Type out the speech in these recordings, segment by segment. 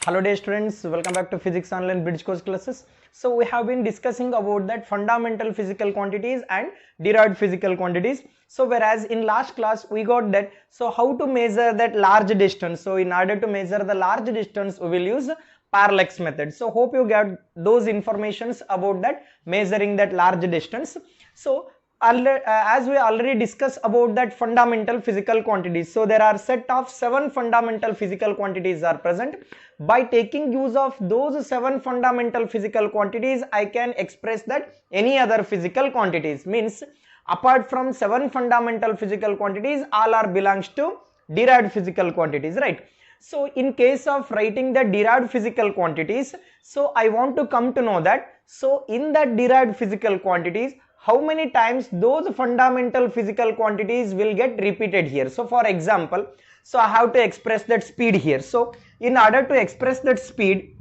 Hello dear students, welcome back to Physics Online Bridge Course classes. So we have been discussing about that fundamental physical quantities and derived physical quantities. So whereas in last class we got that, so how to measure that large distance. So in order to measure the large distance we will use parallax method. So hope you get those informations about that measuring that large distance. So as we already discussed about that fundamental physical quantities, so there are set of 7 fundamental physical quantities are present. By taking use of those 7 fundamental physical quantities, I can express that any other physical quantities, means apart from 7 fundamental physical quantities, all are belongs to derived physical quantities, right? So in case of writing the derived physical quantities, so I want to come to know that, so in that derived physical quantities, how many times those fundamental physical quantities will get repeated here. So for example, so I have to express that speed here. So in order to express that speed,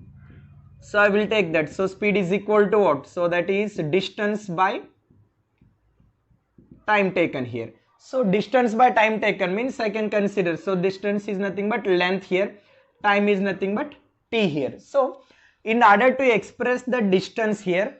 so I will take that, so speed is equal to what? So that is distance by time taken here. So distance by time taken means I can consider, so distance is nothing but length here, time is nothing but t here. So in order to express the distance here,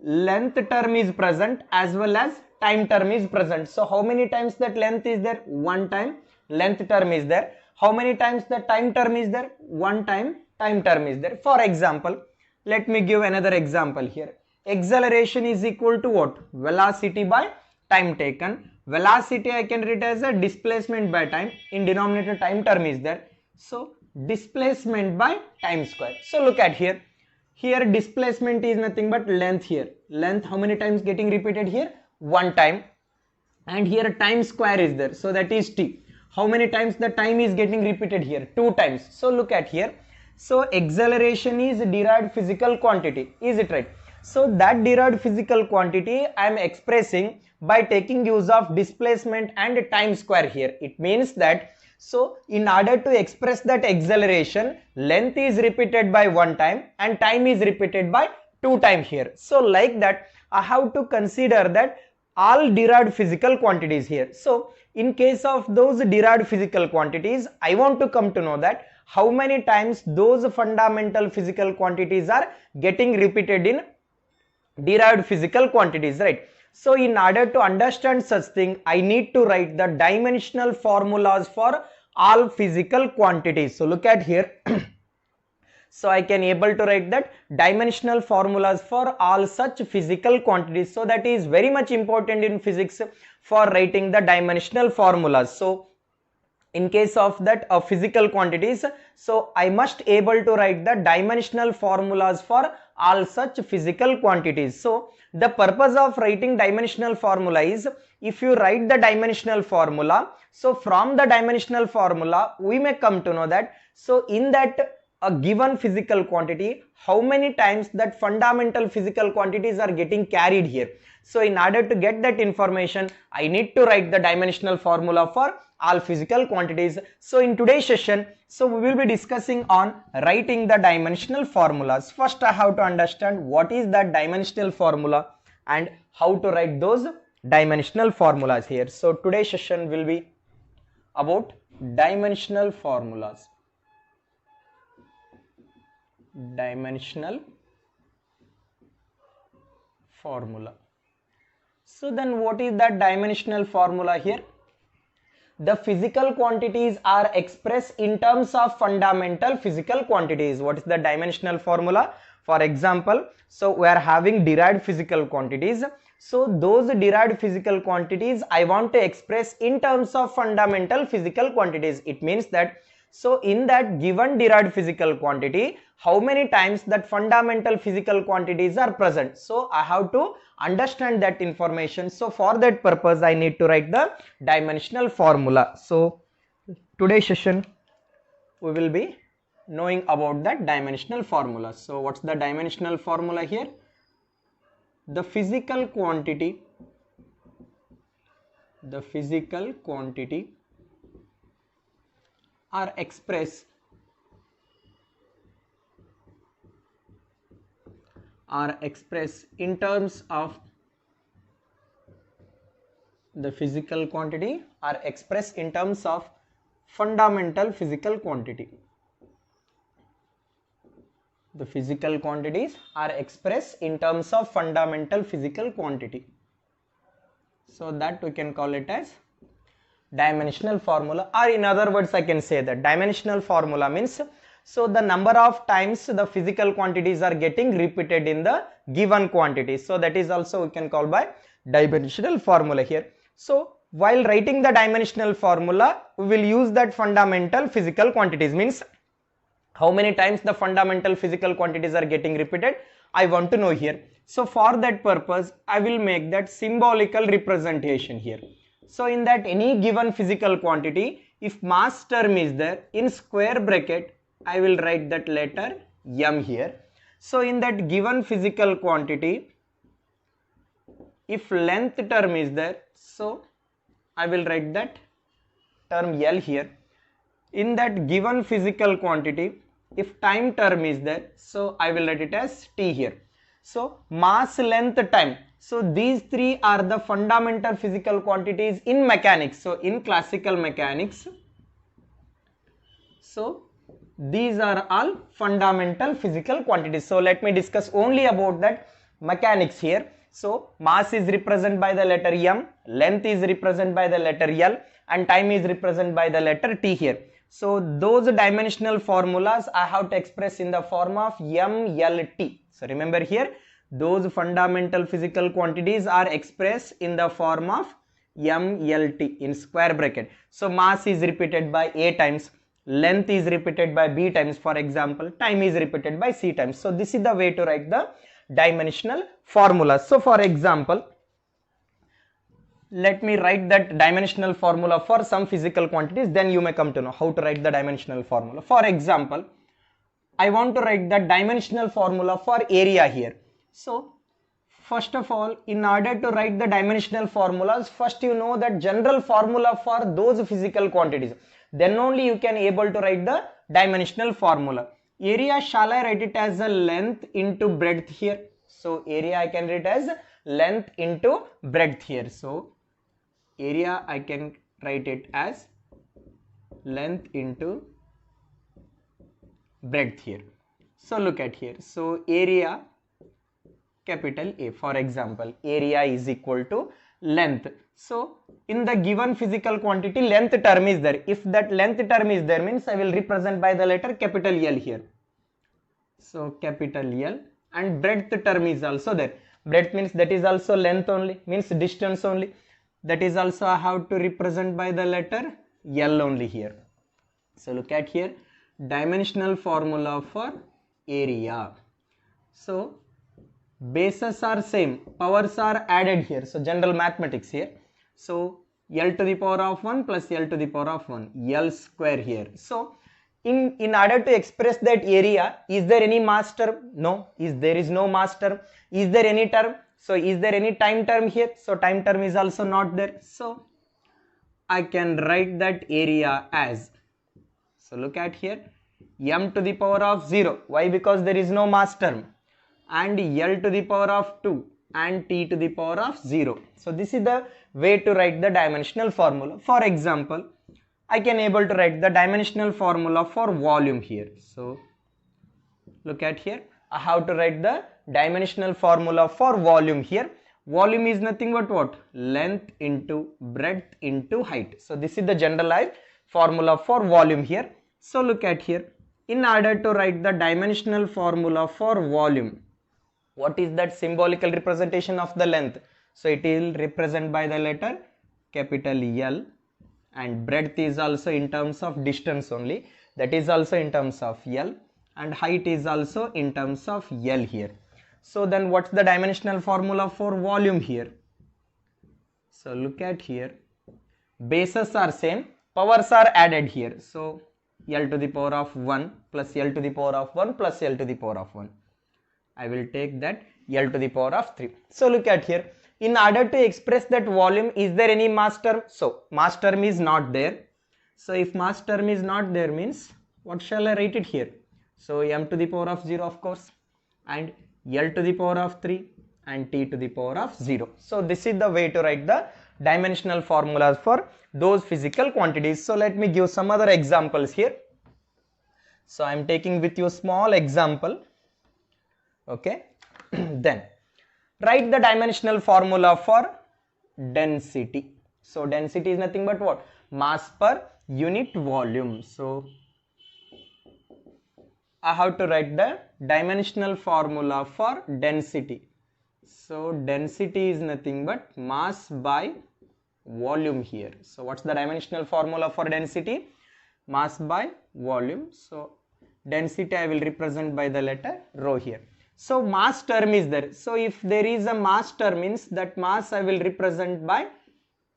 length term is present as well as time term is present. So how many times that length is there? One time length term is there. How many times the time term is there? One time time term is there. For example, let me give another example here. Acceleration is equal to what? Velocity by time taken. Velocity I can write as a displacement by time. In denominator time term is there. So displacement by time square. So look at here. Here displacement is nothing but length here. Length how many times getting repeated here? One time. And here time square is there. So that is t. How many times the time is getting repeated here? Two times. So look at here. So acceleration is derived physical quantity. Is it right? So that derived physical quantity I am expressing by taking use of displacement and time square here. It means that, so in order to express that acceleration, length is repeated by one time and time is repeated by two times here. So like that I have to consider that all derived physical quantities here. So in case of those derived physical quantities, I want to come to know that how many times those fundamental physical quantities are getting repeated in derived physical quantities, right? So in order to understand such thing, I need to write the dimensional formulas for all physical quantities. So look at here. So I can able to write that dimensional formulas for all such physical quantities. So that is very much important in physics for writing the dimensional formulas. So in case of that physical quantities, so I must able to write the dimensional formulas for all such physical quantities. So the purpose of writing dimensional formula is, if you write the dimensional formula, so from the dimensional formula we may come to know that, so in that a given physical quantity, how many times that fundamental physical quantities are getting carried here. So in order to get that information, I need to write the dimensional formula for all physical quantities. So in today's session, so we will be discussing on writing the dimensional formulas. First I have to understand what is that dimensional formula and how to write those dimensional formulas here. So today's session will be about dimensional formulas. Dimensional formula. So then what is that dimensional formula here? The physical quantities are expressed in terms of fundamental physical quantities. What is the dimensional formula? For example, so we are having derived physical quantities. So those derived physical quantities I want to express in terms of fundamental physical quantities. It means that, so in that given derived physical quantity, how many times that fundamental physical quantities are present. So I have to understand that information. So for that purpose I need to write the dimensional formula. So today's session we will be knowing about that dimensional formula. So what's the dimensional formula here? The physical quantity are expressed in terms of the physical quantity are expressed in terms of fundamental physical quantity. The physical quantities are expressed in terms of fundamental physical quantity. So that we can call it as dimensional formula, or in other words I can say that dimensional formula means, so the number of times the physical quantities are getting repeated in the given quantity. So that is also we can call by dimensional formula here. So while writing the dimensional formula, we will use that fundamental physical quantities, means how many times the fundamental physical quantities are getting repeated, I want to know here. So for that purpose, I will make that symbolical representation here. So in that any given physical quantity, if mass term is there, in square bracket, I will write that letter m here. So in that given physical quantity, if length term is there, so I will write that term L here. In that given physical quantity, if time term is there, so I will write it as T here. So mass, length, time. So these three are the fundamental physical quantities in mechanics. So in classical mechanics, so these are all fundamental physical quantities. So let me discuss only about that mechanics here. So mass is represented by the letter m, length is represented by the letter L, and time is represented by the letter T here. So those dimensional formulas I have to express in the form of m, L, T. So remember here, those fundamental physical quantities are expressed in the form of m, L, T in square bracket. So mass is repeated by A times, length is repeated by B times, for example, time is repeated by C times. So this is the way to write the dimensional formula. So for example, let me write that dimensional formula for some physical quantities, then you may come to know how to write the dimensional formula. For example, I want to write the dimensional formula for area here. So first of all, in order to write the dimensional formulas, first you know that general formula for those physical quantities, then only you can able to write the dimensional formula. Area, shall I write it as a length into breadth here? So area I can write as length into breadth here. So area I can write it as length into breadth here. So look at here. So area capital A, for example, area is equal to length. So in the given physical quantity, length term is there. If that length term is there, means I will represent by the letter capital L here. So capital L, and breadth term is also there. Breadth means that is also length only, means distance only. That is also I have to represent by the letter L only here. So look at here, dimensional formula for area. So bases are same, powers are added here. So general mathematics here. So L to the power of 1 plus L to the power of 1, L square here. So in order to express that area, is there any mass term? No, there is no mass term. Is there any term? So is there any time term here? So time term is also not there. So I can write that area as, so look at here, m to the power of 0. Why? Because there is no mass term. And L to the power of 2 and T to the power of 0. So this is the way to write the dimensional formula. For example, I can able to write the dimensional formula for volume here. So look at here, I have to write the dimensional formula for volume here. Volume is nothing but what? Length into breadth into height. So this is the generalized formula for volume here. So look at here, in order to write the dimensional formula for volume, what is that symbolical representation of the length? So it will represent by the letter capital L, and breadth is also in terms of distance only, that is also in terms of L, and height is also in terms of L here. So then what's the dimensional formula for volume here? So look at here, bases are same, powers are added here. So L to the power of 1 plus L to the power of 1 plus L to the power of 1. I will take that L to the power of 3. So look at here, in order to express that volume, is there any mass term? So mass term is not there. So if mass term is not there, means what shall I write it here? So m to the power of 0 of course, and L to the power of 3 and T to the power of 0. So this is the way to write the dimensional formulas for those physical quantities. So let me give some other examples here. So I am taking with you small example. Okay. Then write the dimensional formula for density. So density is nothing but what? Mass per unit volume. So I have to write the dimensional formula for density. So density is nothing but mass by volume here. So what's the dimensional formula for density? Mass by volume. So density I will represent by the letter rho here. So mass term is there. So if there is a mass term, means that mass I will represent by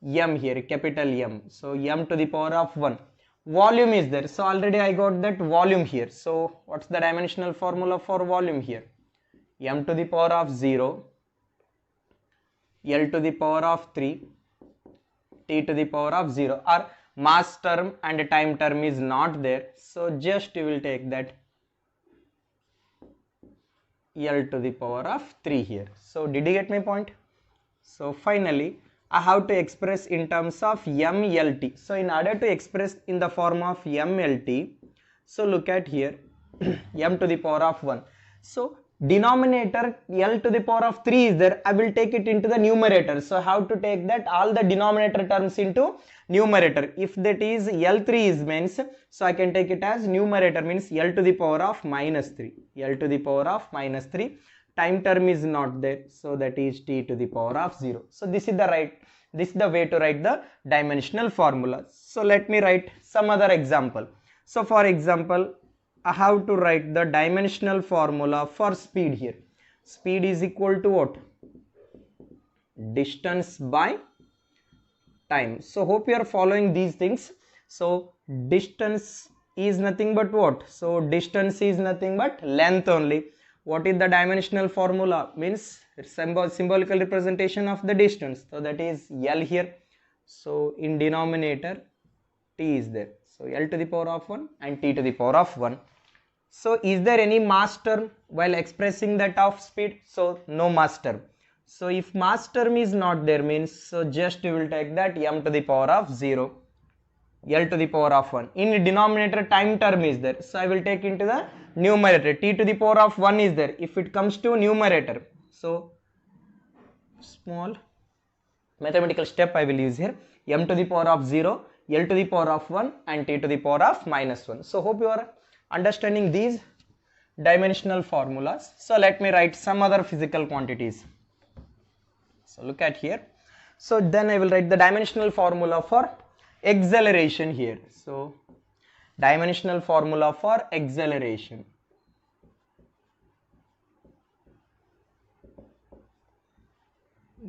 m here, capital M. So m to the power of 1. Volume is there. So already I got that volume here. So what's the dimensional formula for volume here? M to the power of 0, L to the power of 3, T to the power of 0. Or mass term and time term is not there. So just you will take that L to the power of 3 here. So did you get my point? So finally I have to express in terms of MLT. So in order to express in the form of MLT, so look at here, m to the power of 1. So denominator L to the power of 3 is there. I will take it into the numerator. So how to take that? All the denominator terms into numerator. If that is L3 is means, so I can take it as numerator means L to the power of minus 3. L to the power of minus 3. Time term is not there, so that is T to the power of 0. So this is the way to write the dimensional formula. So let me write some other example. So for example, I have to write the dimensional formula for speed here. Speed is equal to what? Distance by time. So hope you are following these things. So distance is nothing but what? So distance is nothing but length only. What is the dimensional formula? Means symbolical representation of the distance. So that is L here. So in denominator T is there. So L to the power of 1 and T to the power of 1. So is there any mass term while expressing that of speed? So no mass term. So if mass term is not there means, so just you will take that m to the power of 0, L to the power of 1. In denominator time term is there. So I will take into the numerator. T to the power of 1 is there. If it comes to numerator, so small mathematical step I will use here. M to the power of 0, L to the power of 1 and T to the power of minus 1. So hope you are understanding these dimensional formulas. So let me write some other physical quantities. So look at here. So then I will write the dimensional formula for acceleration here. So dimensional formula for acceleration.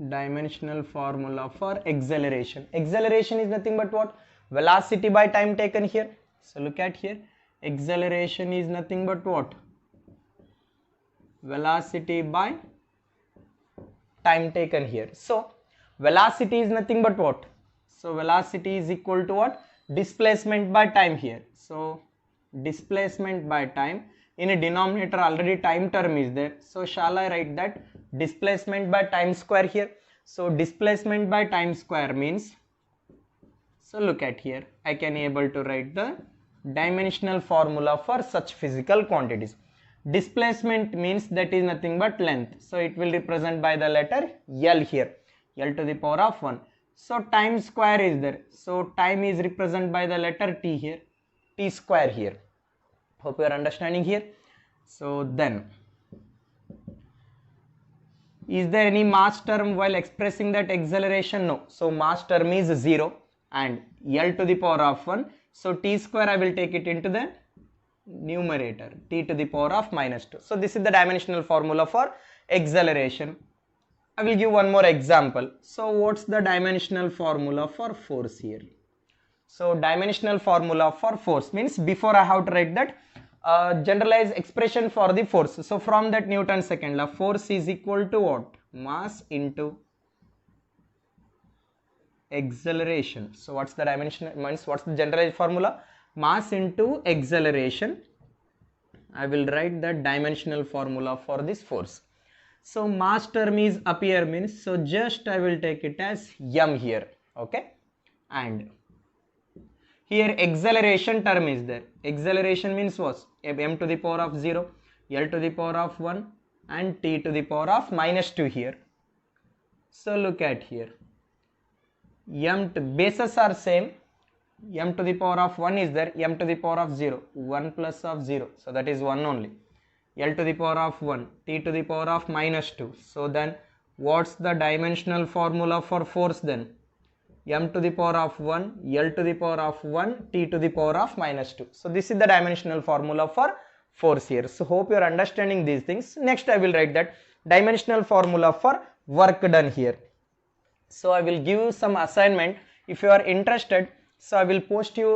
Dimensional formula for acceleration. Acceleration is nothing but what? Velocity by time taken here. So look at here. Acceleration is nothing but what? Velocity by time taken here. So velocity is nothing but what? So velocity is equal to what? Displacement by time here. So displacement by time. In a denominator already time term is there. So shall I write that displacement by time square here? So displacement by time square means, so look at here, I can able to write the dimensional formula for such physical quantities. Displacement means that is nothing but length. So it will represent by the letter L here. L to the power of 1. So time square is there. So time is represented by the letter T here. T square here. Hope you are understanding here. So then, is there any mass term while expressing that acceleration? No. So mass term is 0 and L to the power of 1. So T square I will take it into the numerator. T to the power of minus 2. So this is the dimensional formula for acceleration. I will give one more example. So what's the dimensional formula for force here? So dimensional formula for force means, before I have to write that generalized expression for the force. So from that Newton's second law, force is equal to what? Mass into acceleration. So what's the dimension means, what's the generalized formula? Mass into acceleration. I will write the dimensional formula for this force. So mass term is appear means, so just I will take it as m here. Okay, and here acceleration term is there. Acceleration means what? M to the power of 0, L to the power of 1 and t to the power of minus 2 here. So look at here, bases are same, m to the power of 1 is there, m to the power of 0, 1 plus of 0, so that is 1 only, l to the power of 1, t to the power of minus 2. So then what's the dimensional formula for force then? M to the power of 1, L to the power of 1, T to the power of minus 2. So this is the dimensional formula for force here. So hope you are understanding these things. Next I will write that dimensional formula for work done here. So I will give you some assignment if you are interested. So I will post you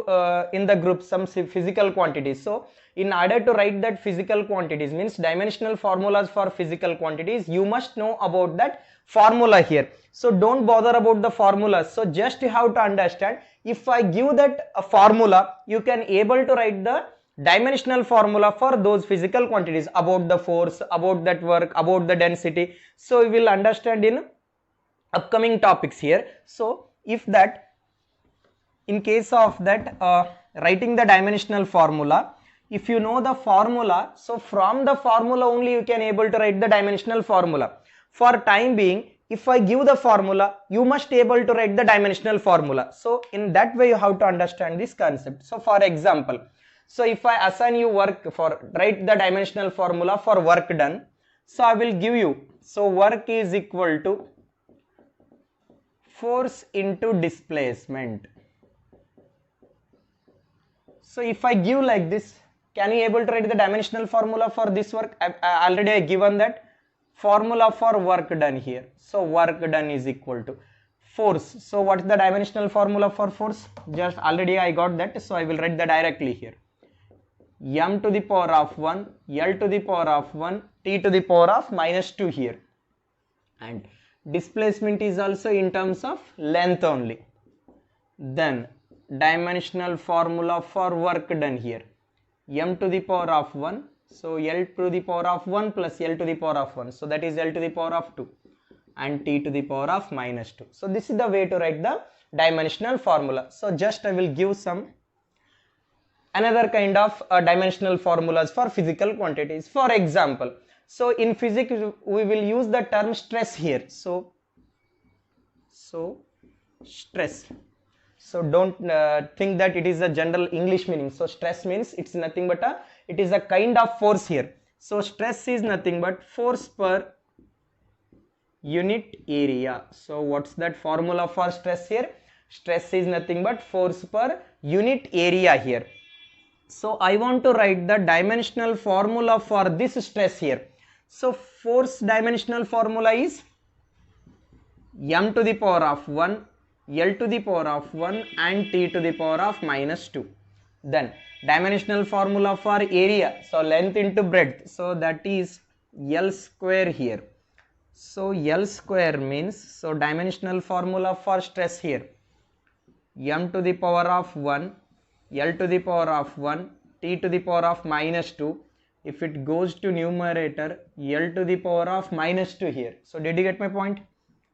in the group some physical quantities. So in order to write that physical quantities, means dimensional formulas for physical quantities, you must know about that formula here. So don't bother about the formulas. So just you have to understand, if I give that a formula, you can able to write the dimensional formula for those physical quantities, about the force, about that work, about the density. So we will understand in upcoming topics here. So if that, in case of that writing the dimensional formula, if you know the formula, so from the formula only you can able to write the dimensional formula. For time being, if I give the formula, you must able to write the dimensional formula. So in that way you have to understand this concept. So for example, so if I assign you work for write the dimensional formula for work done, so I will give you, so work is equal to force into displacement. So if I give like this, can you able to write the dimensional formula for this work? I already given that formula for work done here. So work done is equal to force. So what is the dimensional formula for force? Just already I got that. So I will write that directly here. M to the power of 1, L to the power of 1, T to the power of minus 2 here. And displacement is also in terms of length only. Then dimensional formula for work done here, m to the power of 1, so L to the power of 1 plus L to the power of 1, so that is L to the power of 2, and T to the power of minus 2. So this is the way to write the dimensional formula. So just I will give some another kind of dimensional formulas for physical quantities. For example, so in physics we will use the term stress here. So stress. So don't think that it is a general English meaning. So stress means it's nothing but it is a kind of force here. So stress is nothing but force per unit area. So what's that formula for stress here? Stress is nothing but force per unit area here. So I want to write the dimensional formula for this stress here. So force dimensional formula is m to the power of 1, L to the power of 1 and T to the power of minus 2. Then dimensional formula for area, so length into breadth, so that is L square here. So L square means, so dimensional formula for stress here, m to the power of 1, L to the power of 1, T to the power of minus 2. If it goes to numerator, L to the power of minus 2 here. So did you get my point?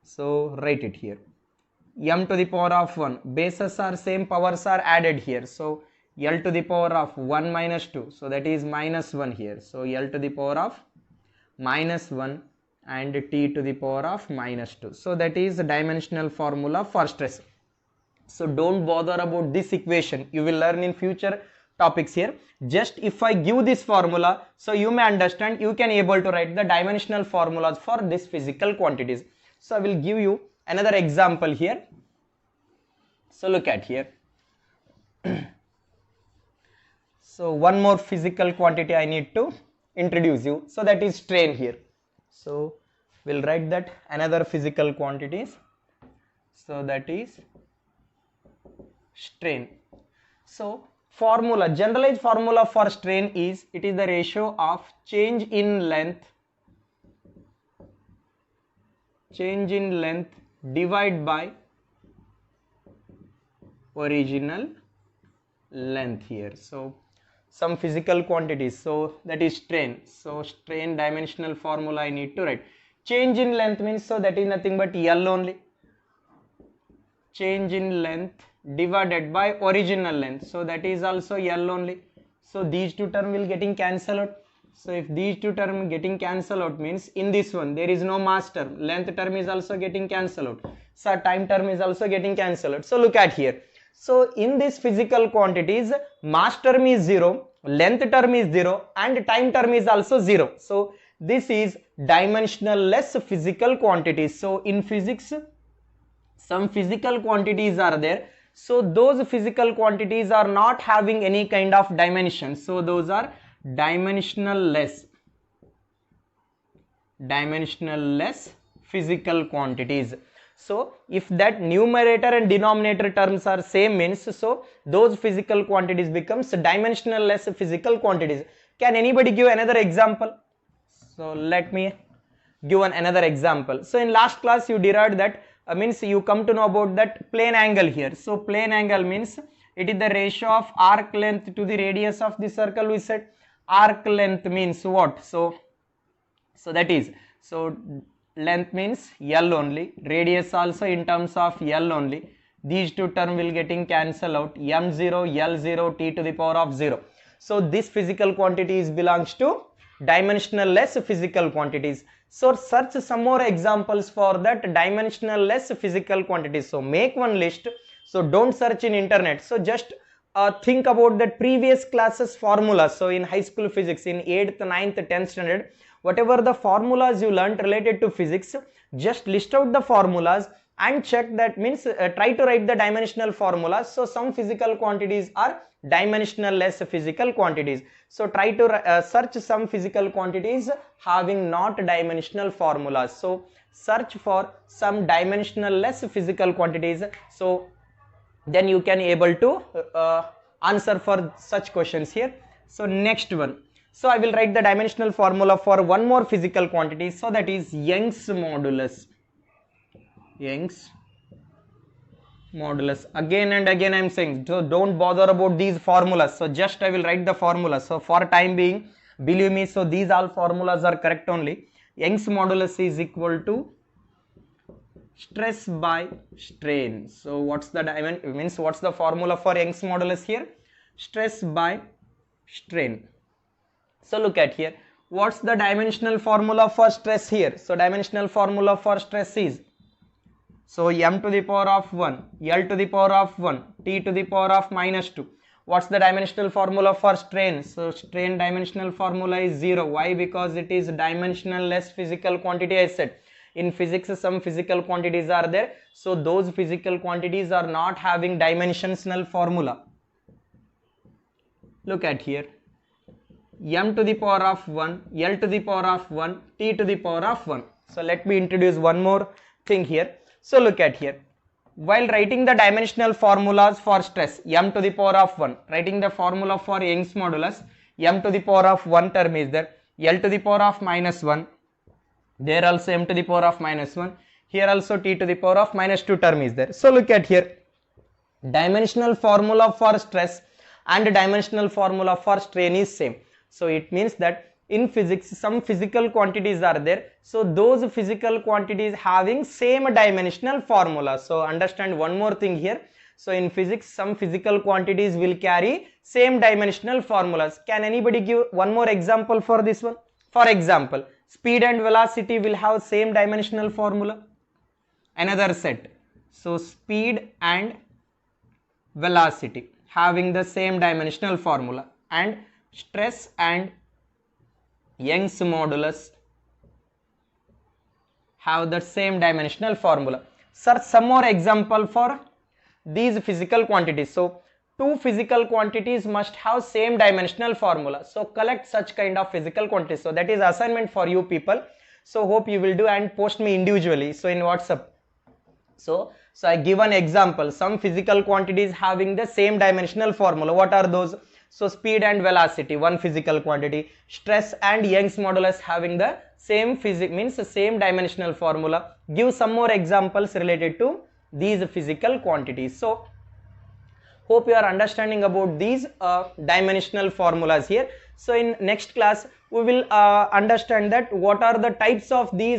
So write it here. M to the power of 1, bases are same, powers are added here. So L to the power of 1 minus 2, so that is minus 1 here. So L to the power of minus 1 and T to the power of minus 2. So that is the dimensional formula for stress. So don't bother about this equation, you will learn in future topics here. Just if I give this formula, so you may understand, you can able to write the dimensional formulas for this physical quantities. So I will give you another example here. So look at here. So one more physical quantity I need to introduce you. So that is strain here. So we'll write that another physical quantities. So that is strain. So formula, generalized formula for strain is, it is the ratio of change in length divided by original length here. So some physical quantities, so that is strain. So strain dimensional formula I need to write. Change in length means, so that is nothing but L only. Change in length divided by original length, so that is also L only. So these two terms will getting cancelled. So if these two terms getting cancelled out means in this one there is no mass term, length term is also getting cancelled out, so time term is also getting cancelled out. So look at here. So in this physical quantities, mass term is 0, length term is 0 and time term is also 0. So this is dimensionless physical quantities. So in physics some physical quantities are there, so those physical quantities are not having any kind of dimension, so those are dimensionless physical quantities. So if that numerator and denominator terms are same means, so those physical quantities becomes dimensionless physical quantities. Can anybody give another example? So let me give another example. So in last class you derived that means you come to know about that plane angle here. So plane angle means it is the ratio of arc length to the radius of the circle. We said arc length means what? So that is, so length means L only, radius also in terms of L only. These two terms will getting cancelled out, m0, L0, t to the power of 0. So this physical quantities belongs to dimensionless physical quantities. So search some more examples for that dimensionless physical quantities. So make one list. So don't search in internet. So just think about the previous classes formulas. So in high school physics in 8th, 9th, 10th standard, whatever the formulas you learnt related to physics, just list out the formulas and check that, means try to write the dimensional formulas. So some physical quantities are dimensionless physical quantities. So try to search some physical quantities having not dimensional formulas. So search for some dimensionless physical quantities. So then you can able to answer for such questions here. So next one. So I will write the dimensional formula for one more physical quantity. So that is Young's modulus. Young's modulus. Again and again I am saying, so don't bother about these formulas. So just I will write the formula. So for time being, believe me, so these all formulas are correct only. Young's modulus is equal to stress by strain. So what's the means what's the formula for Young's modulus here? Stress by strain. So look at here. What's the dimensional formula for stress here? So dimensional formula for stress is, so m to the power of 1, L to the power of 1, t to the power of minus 2. What's the dimensional formula for strain? So strain dimensional formula is 0. Why? Because it is dimensionless physical quantity. I said in physics some physical quantities are there, so those physical quantities are not having dimensional formula. Look at here. M to the power of 1, L to the power of 1, t to the power of 1. So let me introduce one more thing here. So look at here. While writing the dimensional formulas for stress, m to the power of 1, writing the formula for Young's modulus, m to the power of 1 term is there, L to the power of minus 1, there also m to the power of minus 1, here also t to the power of minus 2 term is there. So look at here. Dimensional formula for stress and dimensional formula for strain is same. So it means that in physics some physical quantities are there, so those physical quantities having same dimensional formula. So understand one more thing here. So in physics some physical quantities will carry same dimensional formulas. Can anybody give one more example for this one? For example, speed and velocity will have same dimensional formula. Another set. So speed and velocity having the same dimensional formula, and stress and Young's modulus have the same dimensional formula. Search some more example for these physical quantities. So two physical quantities must have same dimensional formula. So collect such kind of physical quantities. So that is assignment for you people. So hope you will do and post me individually. So in WhatsApp. So I give an example. Some physical quantities having the same dimensional formula. What are those? So speed and velocity, one physical quantity. Stress and Young's modulus having the same same dimensional formula. Give some more examples related to these physical quantities. So hope you are understanding about these dimensional formulas here. So in next class we will understand that what are the types of these